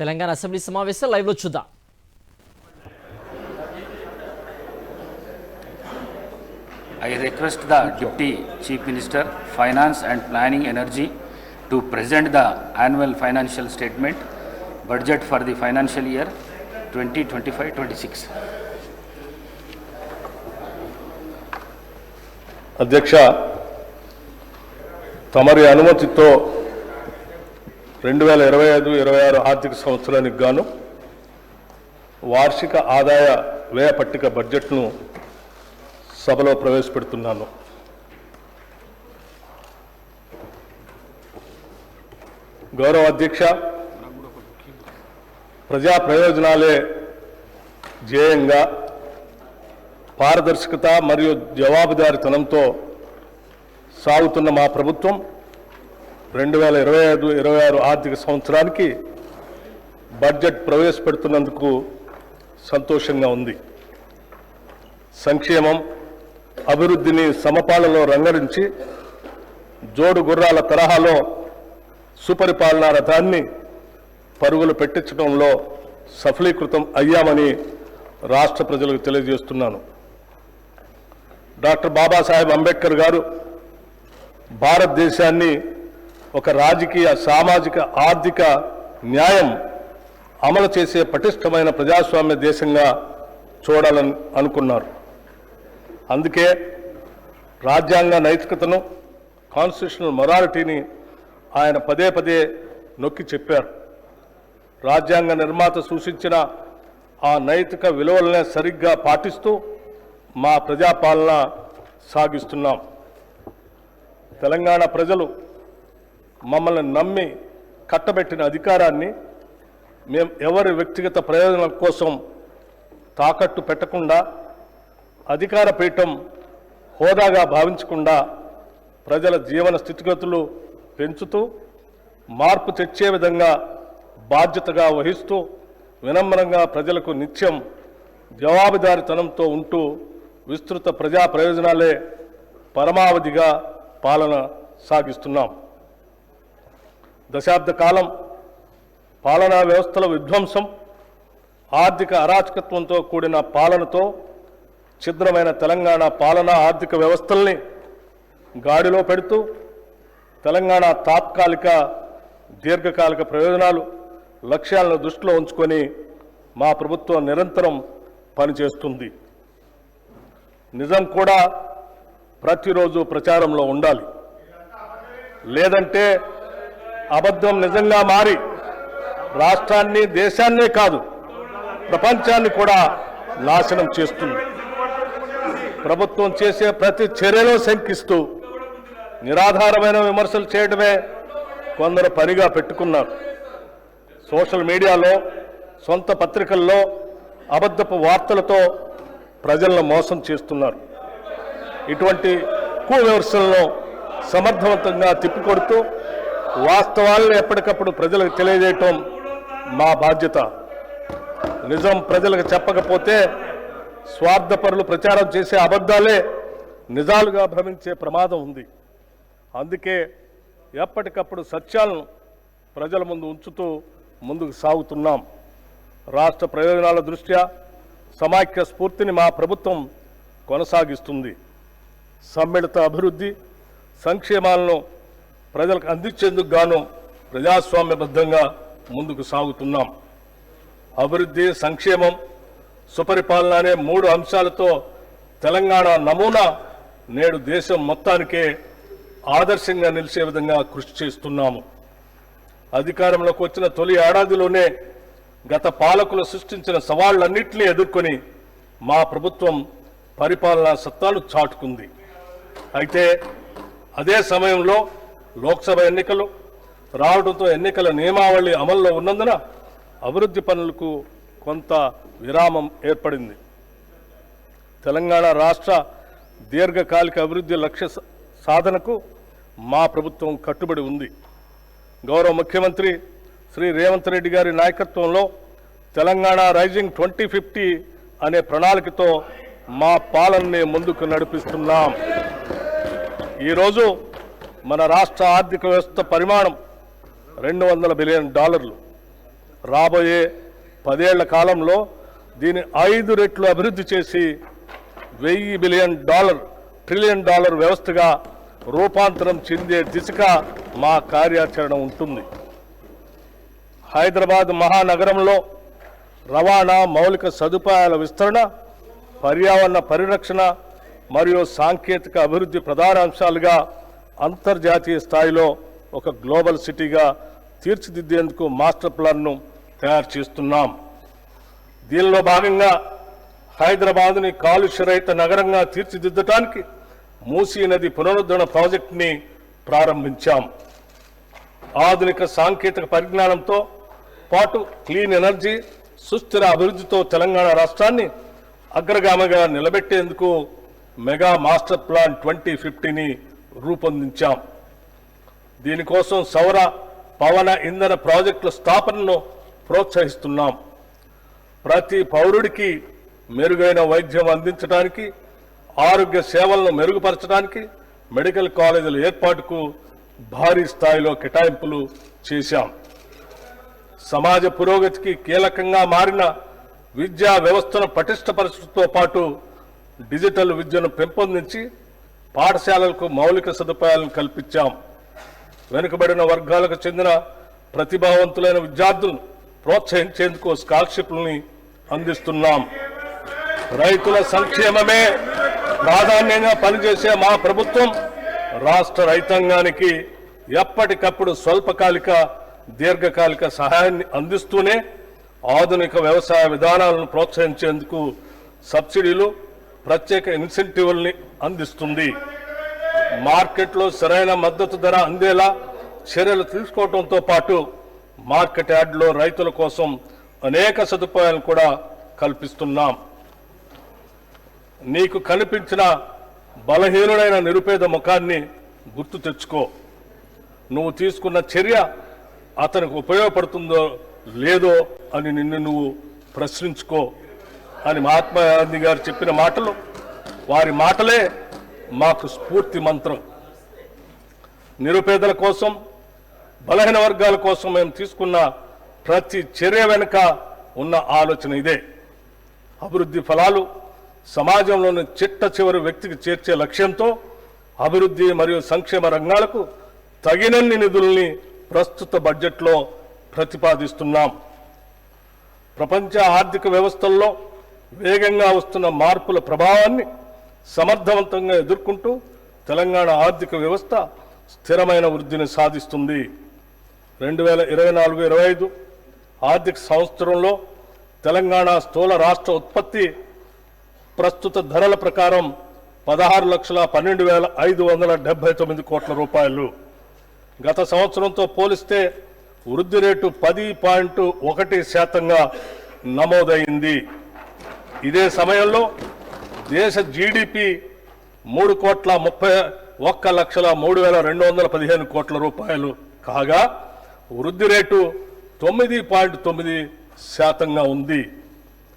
Telangana assembly సమావేశం live లో చూద్దాం. I request the Deputy Chief Minister, Finance and Planning Energy to present the annual financial statement, budget for the financial year 2025-26. అధ్యక్ష, తమరి అనుమతితో 2025-26 ఆర్థిక సంవత్సరానికి గాను వార్షిక ఆదాయ వ్యయ పట్టిక బడ్జెట్ను సభలో ప్రవేశపెడుతున్నాను. గౌరవ అధ్యక్ష, ప్రజా ప్రయోజనాలే ధ్యేయంగా పారదర్శకత మరియు జవాబుదారీతనంతో సాగుతున్న మా ప్రభుత్వం 2025-26 ఆర్థిక సంవత్సరానికి బడ్జెట్ ప్రవేశపెడుతున్నందుకు సంతోషంగా ఉంది. సంక్షేమం, అభివృద్ధిని సమపాలలో రంగరించి జోడు గుర్రాల తరహాలో సుపరిపాలనా రథాన్ని పరుగులు పెట్టించడంలో సఫలీకృతం అయ్యామని రాష్ట్ర ప్రజలకు తెలియజేస్తున్నాను. డాక్టర్ బాబాసాహెబ్ అంబేద్కర్ గారు భారతదేశాన్ని ఒక రాజకీయ, సామాజిక, ఆర్థిక న్యాయం అమలు చేసే పటిష్టమైన ప్రజాస్వామ్య దేశంగా చూడాలని అనుకున్నారు. అందుకే రాజ్యాంగ నైతికతను, కాన్స్టిట్యూషనల్ మొరాలిటీని ఆయన పదే పదే నొక్కి చెప్పారు. రాజ్యాంగ నిర్మాత సూచించిన ఆ నైతిక విలువలనే సరిగ్గా పాటిస్తూ మా ప్రజాపాలన సాగిస్తున్నాం. తెలంగాణ ప్రజలు మమ్మల్ని నమ్మి కట్టబెట్టిన అధికారాన్ని మేము ఎవరి వ్యక్తిగత ప్రయోజనాల కోసం తాకట్టు పెట్టకుండా, అధికార పీఠం హోదాగా భావించకుండా ప్రజల జీవన స్థితిగతులు పెంచుతూ మార్పు తెచ్చే విధంగా బాధ్యతగా వహిస్తూ వినమ్రంగా ప్రజలకు నిత్యం జవాబుదారీతనంతో ఉంటూ విస్తృత ప్రజా ప్రయోజనాలే పరమావధిగా పాలన సాగిస్తున్నాం. దశాబ్ద కాలం పాలనా వ్యవస్థల విధ్వంసం, ఆర్థిక అరాచకత్వంతో కూడిన పాలనతో ఛిద్రమైన తెలంగాణ పాలనా ఆర్థిక వ్యవస్థల్ని గాడిలో పెడుతూ తెలంగాణ తాత్కాలిక, దీర్ఘకాలిక ప్రయోజనాలు, లక్ష్యాలను దృష్టిలో ఉంచుకొని మా ప్రభుత్వం నిరంతరం పనిచేస్తుంది. నిజం కూడా ప్రతిరోజు ప్రచారంలో ఉండాలి. లేదంటే అబద్ధం నిజంగా మారి రాష్ట్రాన్ని, దేశాన్నే కాదు ప్రపంచాన్ని కూడా నాశనం చేస్తుంది. ప్రభుత్వం చేసే ప్రతి చర్యలో శంకిస్తూ నిరాధారమైన విమర్శలు చేయడమే కొందరు పనిగా పెట్టుకున్నారు. సోషల్ మీడియాలో, సొంత పత్రికల్లో అబద్ధపు వార్తలతో ప్రజలను మోసం చేస్తున్నారు. ఇటువంటి విమర్శలను సమర్థవంతంగా తిప్పికొడుతూ వాస్తవాలను ఎప్పటికప్పుడు ప్రజలకు తెలియజేయటం మా బాధ్యత. నిజం ప్రజలకు చెప్పకపోతే స్వార్థపరులు ప్రచారం చేసే అబద్ధాలే నిజాలుగా భ్రమించే ప్రమాదం ఉంది. అందుకే ఎప్పటికప్పుడు సత్యాలను ప్రజల ముందు ఉంచుతూ ముందుకు సాగుతున్నాం. రాష్ట్ర ప్రయోజనాల దృష్ట్యా సమాఖ్య స్ఫూర్తిని మా ప్రభుత్వం కొనసాగిస్తుంది. సమ్మిళిత అభివృద్ధి, సంక్షేమాలను ప్రజలకు అందించేందుకు గాను ప్రజాస్వామ్యబద్ధంగా ముందుకు సాగుతున్నాం. అభివృద్ధి, సంక్షేమం, సుపరిపాలన అనే 3 అంశాలతో తెలంగాణ నమూనా నేడు దేశం మొత్తానికే ఆదర్శంగా నిలిచే విధంగా కృషి చేస్తున్నాము. అధికారంలోకి వచ్చిన తొలి ఏడాదిలోనే గత పాలకులు సృష్టించిన సవాళ్లన్నింటినీ ఎదుర్కొని మా ప్రభుత్వం పరిపాలనా సత్తాలు చాటుకుంది. అయితే అదే సమయంలో లోక్సభ ఎన్నికలు రావడంతో ఎన్నికల నియమావళి అమల్లో ఉన్నందున అభివృద్ధి పనులకు కొంత విరామం ఏర్పడింది. తెలంగాణ రాష్ట్ర దీర్ఘకాలిక అభివృద్ధి లక్ష్య సాధనకు మా ప్రభుత్వం కట్టుబడి ఉంది. గౌరవ ముఖ్యమంత్రి శ్రీ రేవంత్ రెడ్డి గారి నాయకత్వంలో తెలంగాణ రైజింగ్ 2050 అనే ప్రణాళికతో మా పాలనని ముందుకు నడిపిస్తున్నాం. ఈరోజు మన రాష్ట్ర ఆర్థిక వ్యవస్థ పరిమాణం $200 బిలియన్. రాబోయే 10 ఏళ్ల కాలంలో దీన్ని 5 రెట్లు అభివృద్ధి చేసి $1,000 ట్రిలియన్ వ్యవస్థగా రూపాంతరం చెందే దిశగా మా కార్యాచరణ ఉంటుంది. హైదరాబాద్ మహానగరంలో రవాణా మౌలిక సదుపాయాల విస్తరణ, పర్యావరణ పరిరక్షణ మరియు సాంకేతిక అభివృద్ధి ప్రధాన అంశాలుగా అంతర్జాతీయ స్థాయిలో ఒక గ్లోబల్ సిటీగా తీర్చిదిద్దేందుకు మాస్టర్ ప్లాన్ను తయారు చేస్తున్నాం. దీనిలో భాగంగా హైదరాబాద్ని కాలుష్యరహిత నగరంగా తీర్చిదిద్దడానికి మూసీ నది పునరుద్ధరణ ప్రాజెక్టుని ప్రారంభించాం. ఆధునిక సాంకేతిక పరిజ్ఞానంతో పాటు క్లీన్ ఎనర్జీ, సుస్థిర అభివృద్ధితో తెలంగాణ రాష్ట్రాన్ని అగ్రగామిగా నిలబెట్టేందుకు మెగా మాస్టర్ ప్లాన్ 2050ని రూపొందించాం. దీనికోసం సౌర, పవన ఇంధన ప్రాజెక్టుల స్థాపనను ప్రోత్సహిస్తున్నాం. ప్రతి పౌరుడికి మెరుగైన వైద్యం అందించడానికి, ఆరోగ్య సేవలను మెరుగుపరచడానికి మెడికల్ కాలేజీల ఏర్పాటుకు భారీ స్థాయిలో కేటాయింపులు చేశాం. సమాజ పురోగతికి కీలకంగా మారిన విద్యా వ్యవస్థను పటిష్టపరచడంతో పాటు డిజిటల్ విద్యను పెంపొందించి పాఠశాలలకు మౌలిక సదుపాయాలను కల్పించాం. వెనుకబడిన వర్గాలకు చెందిన ప్రతిభావంతులైన విద్యార్థులను ప్రోత్సహించేందుకు స్కాలర్షిప్లని అందిస్తున్నాం. రైతుల సంక్షేమమే ప్రాధాన్యంగా పనిచేసే మా ప్రభుత్వం రాష్ట్ర రైతాంగానికి ఎప్పటికప్పుడు స్వల్పకాలిక, దీర్ఘకాలిక సహాయాన్ని అందిస్తూనే ఆధునిక వ్యవసాయ విధానాలను ప్రోత్సహించేందుకు సబ్సిడీలు, ప్రత్యేక ఇన్సెంటివ్లని అందిస్తుంది. మార్కెట్లో సరైన మద్దతు ధర అందేలా చర్యలు తీసుకోవడంతో పాటు మార్కెట్ యార్డ్లో రైతుల కోసం అనేక సదుపాయాలు కూడా కల్పిస్తున్నాం. నీకు కనిపించిన బలహీనుడైన నిరుపేద ముఖాన్ని గుర్తు తెచ్చుకో. నువ్వు తీసుకున్న చర్య అతనికి ఉపయోగపడుతుందో లేదో అని నిన్ను నువ్వు ప్రశ్నించుకో అని మహాత్మా గాంధీ గారు చెప్పిన మాటలు, వారి మాటలే మాకు స్ఫూర్తి మంత్రం. నిరుపేదల కోసం, బలహీన వర్గాల కోసం మేము తీసుకున్న ప్రతి చర్య వెనుక ఉన్న ఆలోచన ఇదే. అభివృద్ధి ఫలాలు సమాజంలోని చిట్ట చివరి వ్యక్తికి చేర్చే లక్ష్యంతో అభివృద్ధి మరియు సంక్షేమ రంగాలకు తగినన్ని నిధుల్ని ప్రస్తుత బడ్జెట్లో ప్రతిపాదిస్తున్నాం. ప్రపంచ ఆర్థిక వ్యవస్థల్లో వేగంగా వస్తున్న మార్పుల ప్రభావాన్ని సమర్థవంతంగా ఎదుర్కొంటూ తెలంగాణ ఆర్థిక వ్యవస్థ స్థిరమైన వృద్ధిని సాధిస్తుంది. 2024-25 ఆర్థిక సంవత్సరంలో తెలంగాణ స్థూల రాష్ట్ర ఉత్పత్తి ప్రస్తుత ధరల ప్రకారం 16,12,579 కోట్ల రూపాయలు. గత సంవత్సరంతో పోలిస్తే వృద్ధి రేటు 10.1% నమోదైంది. ఇదే సమయంలో దేశ జీడిపి 3,31,03,215 కోట్ల రూపాయలు కాగా వృద్ధి రేటు 9.9% ఉంది.